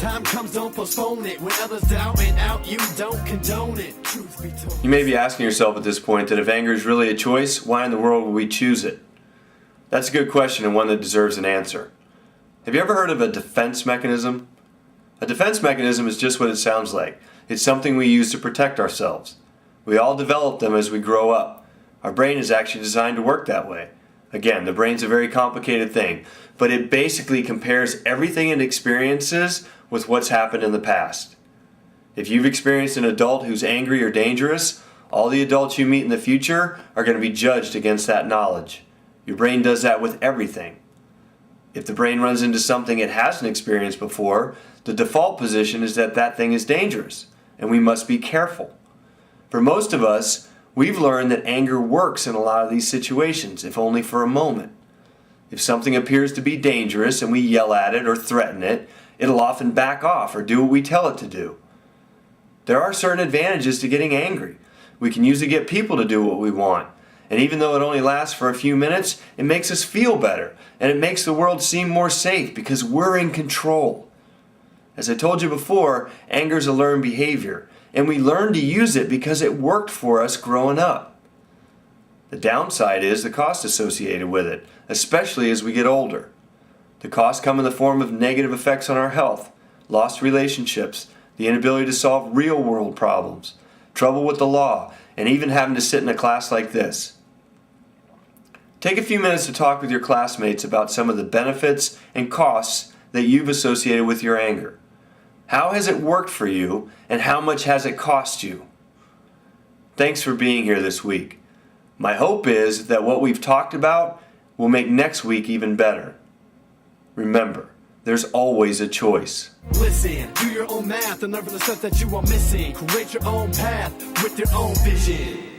time comes, don't postpone it. When others doubt and out, you don't condone it. Truth be told. You may be asking yourself at this point that if anger is really a choice, why in the world would we choose it? That's a good question and one that deserves an answer. Have you ever heard of a defense mechanism? A defense mechanism is just what it sounds like. It's something we use to protect ourselves. We all develop them as we grow up. Our brain is actually designed to work that way. Again, the brain's a very complicated thing, but it basically compares everything it experiences with what's happened in the past. If you've experienced an adult who's angry or dangerous, all the adults you meet in the future are going to be judged against that knowledge. Your brain does that with everything. If the brain runs into something it hasn't experienced before, the default position is that that thing is dangerous, and we must be careful. For most of us, we've learned that anger works in a lot of these situations, if only for a moment. If something appears to be dangerous and we yell at it or threaten it, it'll often back off or do what we tell it to do. There are certain advantages to getting angry. We can usually get people to do what we want. And even though it only lasts for a few minutes, it makes us feel better. And it makes the world seem more safe because we're in control. As I told you before, anger is a learned behavior. And we learn to use it because it worked for us growing up. The downside is the cost associated with it, especially as we get older. The costs come in the form of negative effects on our health, lost relationships, the inability to solve real-world problems, trouble with the law, and even having to sit in a class like this. Take a few minutes to talk with your classmates about some of the benefits and costs that you've associated with your anger. How has it worked for you, and how much has it cost you? Thanks for being here this week. My hope is that what we've talked about will make next week even better. Remember, there's always a choice. Listen, do your own math and learn from the stuff that you are missing. Create your own path with your own vision.